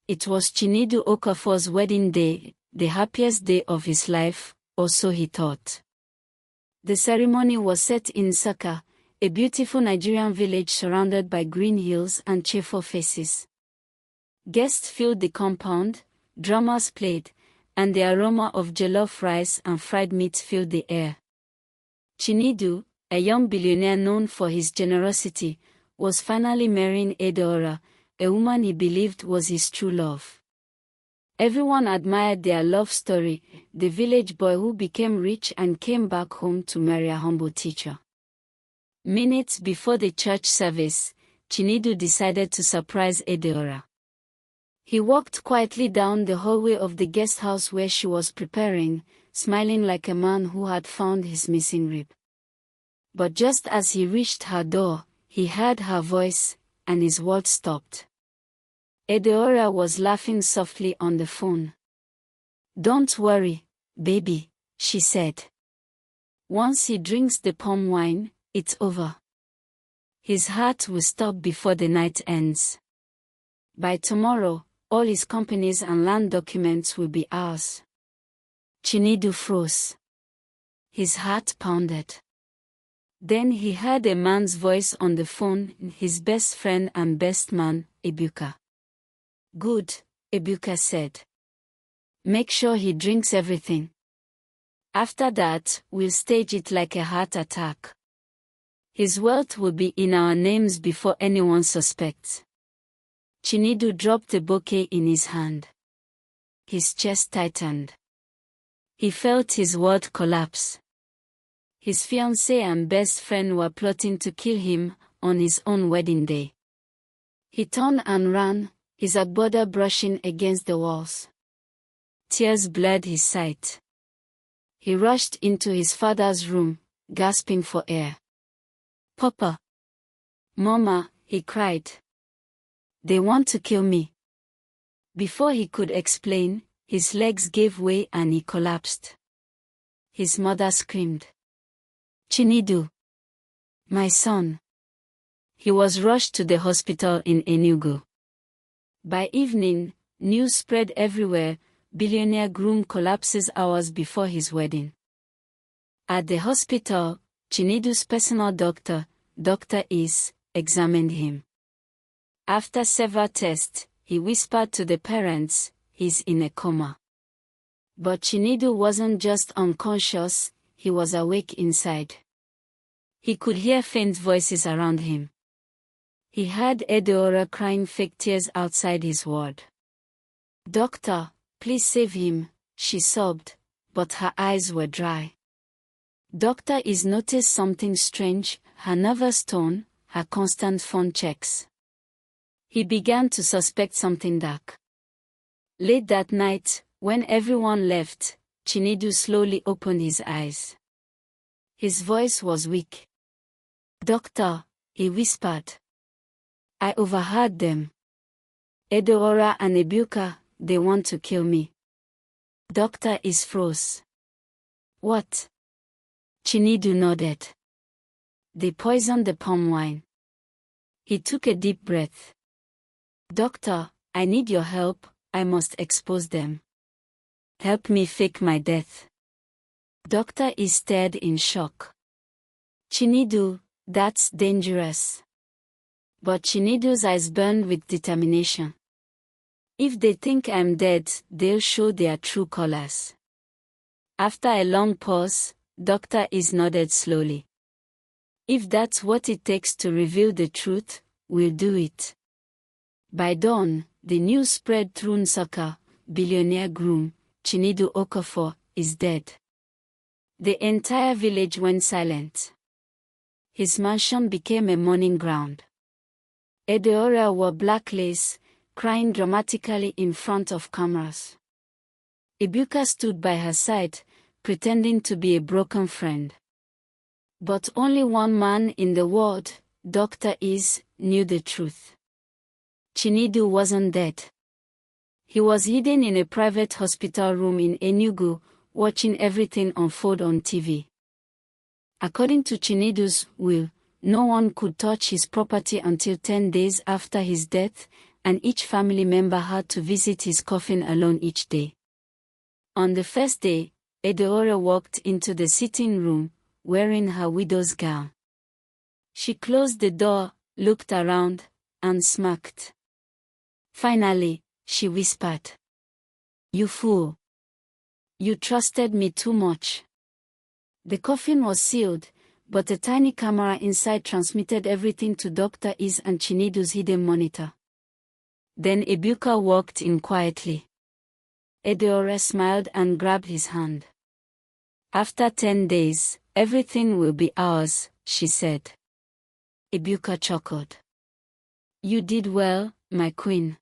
it was Chinedu Okafor's wedding day, the happiest day of his life, or so he thought. The ceremony was set in Saka, a beautiful Nigerian village surrounded by green hills and cheerful faces. Guests filled the compound, drummers played, and the aroma of jollof rice and fried meat filled the air. Chinedu, a young billionaire known for his generosity, was finally marrying Edeora, a woman he believed was his true love. Everyone admired their love story, the village boy who became rich and came back home to marry a humble teacher. Minutes before the church service, Chinedu decided to surprise Edeora. He walked quietly down the hallway of the guest house where she was preparing, smiling like a man who had found his missing rib. But just as he reached her door, he heard her voice, and his words stopped. Edeora was laughing softly on the phone. "Don't worry, baby," she said. "Once he drinks the palm wine, it's over. His heart will stop before the night ends. By tomorrow, all his companies and land documents will be ours." Chinedu froze. His heart pounded. Then he heard a man's voice on the phone, his best friend and best man, Ebuka. "Good," Ebuka said. "Make sure he drinks everything. After that, we'll stage it like a heart attack. His wealth will be in our names before anyone suspects." Chinedu dropped the bouquet in his hand. His chest tightened. He felt his world collapse. His fiancée and best friend were plotting to kill him on his own wedding day. He turned and ran, his agbada brushing against the walls. Tears blurred his sight. He rushed into his father's room, gasping for air. "Papa! Mama!" he cried. "They want to kill me." Before he could explain, his legs gave way and he collapsed. His mother screamed. "Chinedu! My son!" He was rushed to the hospital in Enugu. By evening, news spread everywhere: Billionaire Groom collapses hours before his wedding. At the hospital, Chinedu's personal doctor, Dr. Is, examined him. After several tests, he whispered to the parents, "He's in a coma." But Chinedu wasn't just unconscious, he was awake inside. He could hear faint voices around him. He heard Edeora crying fake tears outside his ward. "Doctor, please save him," she sobbed, but her eyes were dry. Dr. Is noticed something strange: her nervous tone, her constant phone checks. He began to suspect something dark. Late that night, when everyone left, Chinedu slowly opened his eyes. His voice was weak. "Doctor," he whispered. "I overheard them. Edeora and Ebuka, they want to kill me." Dr. Is froze. "What?" Chinedu nodded. "They poisoned the palm wine." He took a deep breath. "Doctor, I need your help, I must expose them. Help me fake my death." Dr. Is stared in shock. "Chinedu, that's dangerous." But Chinedu's eyes burned with determination. "If they think I'm dead, they'll show their true colors." After a long pause, Dr. Is nodded slowly. "If that's what it takes to reveal the truth, we'll do it." By dawn, the news spread through Nsukka: Billionaire Groom, Chinedu Okafor, is dead. The entire village went silent. His mansion became a mourning ground. Edeora wore black lace, crying dramatically in front of cameras. Ebuka stood by her side, pretending to be a broken friend. But only one man in the world, Dr. Is, knew the truth. Chinedu wasn't dead. He was hidden in a private hospital room in Enugu, watching everything unfold on TV. According to Chinedu's will, no one could touch his property until 10 days after his death, and each family member had to visit his coffin alone each day. On the first day, Edeora walked into the sitting room, wearing her widow's gown. She closed the door, looked around, and smirked. Finally, she whispered, "You fool. You trusted me too much." The coffin was sealed, but a tiny camera inside transmitted everything to Dr. Is and Chinedu's hidden monitor. Then Ebuka walked in quietly. Edeora smiled and grabbed his hand. "After 10 days, everything will be ours," she said. Ebuka chuckled. "You did well, my queen."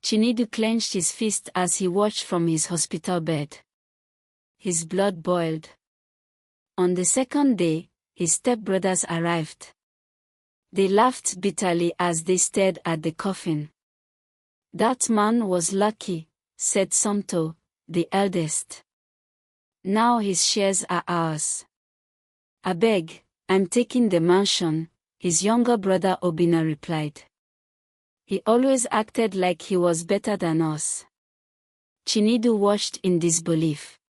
Chinedu clenched his fist as he watched from his hospital bed. His blood boiled. On the second day, his stepbrothers arrived. They laughed bitterly as they stared at the coffin. "That man was lucky," said Somto, the eldest. "Now his shares are ours." "Abeg, I'm taking the mansion," his younger brother Obina replied. "He always acted like he was better than us." Chinedu watched in disbelief.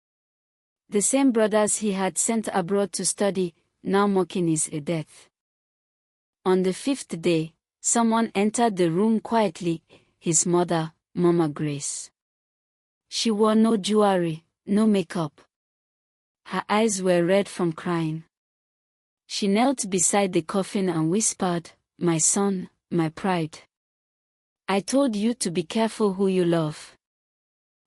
The same brothers he had sent abroad to study, now mocking his death. On the fifth day, someone entered the room quietly, his mother, Mama Grace. She wore no jewelry, no makeup. Her eyes were red from crying. She knelt beside the coffin and whispered, "My son, my pride. I told you to be careful who you love.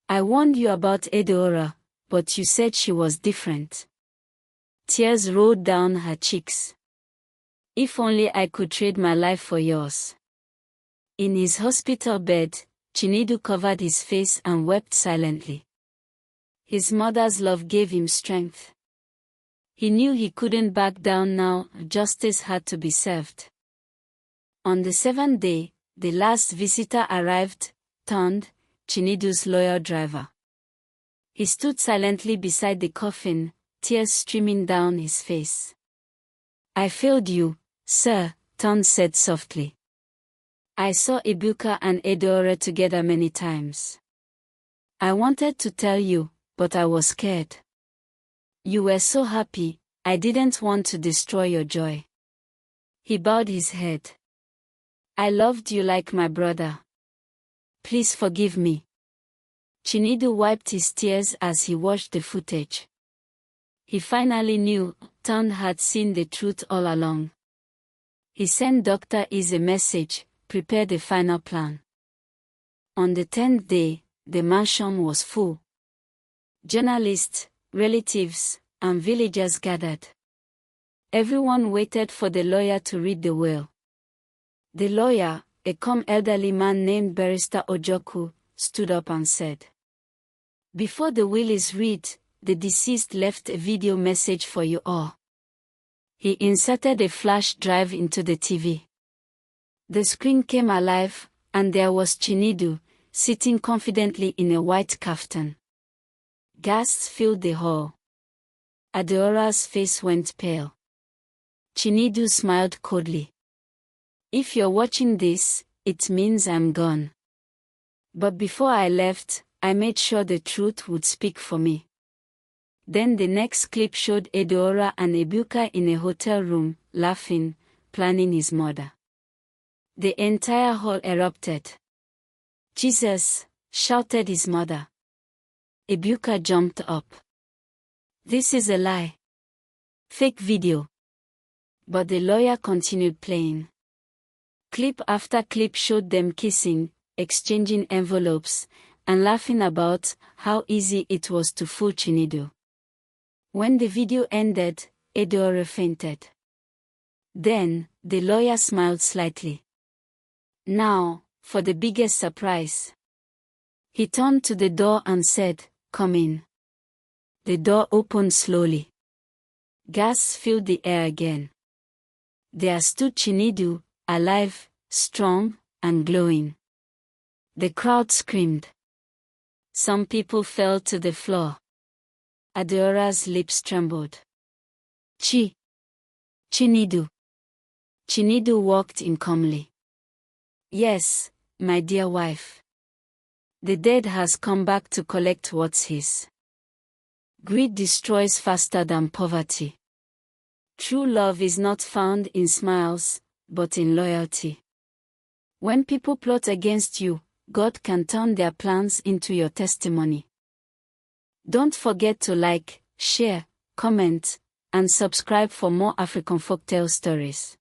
I warned you about Edeora, but you said she was different." Tears rolled down her cheeks. "If only I could trade my life for yours." In his hospital bed, Chinedu covered his face and wept silently. His mother's love gave him strength. He knew he couldn't back down now, justice had to be served. On the seventh day, the last visitor arrived, Tond, Chinedu's loyal driver. He stood silently beside the coffin, tears streaming down his face. "I failed you, sir," Tond said softly. "I saw Ebuka and Edeora together many times. I wanted to tell you, but I was scared. You were so happy, I didn't want to destroy your joy." He bowed his head. "I loved you like my brother. Please forgive me." Chinedu wiped his tears as he watched the footage. He finally knew, Tond had seen the truth all along. He sent Dr. Is a message, "Prepare the final plan." On the 10th day, the mansion was full. Journalists, relatives, and villagers gathered. Everyone waited for the lawyer to read the will. The lawyer, a calm elderly man named Barrister Ojoku, stood up and said, "Before the will is read, the deceased left a video message for you all." He inserted a flash drive into the TV. The screen came alive, and there was Chinedu, sitting confidently in a white kaftan. Gasps filled the hall. Adeora's face went pale. Chinedu smiled coldly. "If you're watching this, it means I'm gone. But before I left, I made sure the truth would speak for me." Then the next clip showed Edeora and Ebuka in a hotel room, laughing, planning his murder. The entire hall erupted. "Jesus!" shouted his mother. Ebuka jumped up. "This is a lie. Fake video." But the lawyer continued playing. Clip after clip showed them kissing, exchanging envelopes, and laughing about how easy it was to fool Chinedu. When the video ended, Edeora fainted. Then, the lawyer smiled slightly. "Now, for the biggest surprise." He turned to the door and said, "Come in." The door opened slowly. Gasps filled the air again. There stood Chinedu, alive, strong, and glowing. The crowd screamed. Some people fell to the floor. Adeora's lips trembled. Chinedu." Chinedu walked in calmly. "Yes, my dear wife. The dead has come back to collect what's his. Greed destroys faster than poverty. True love is not found in smiles, but in loyalty. When people plot against you, God can turn their plans into your testimony. Don't forget to like, share, comment, and subscribe for more African folktale stories.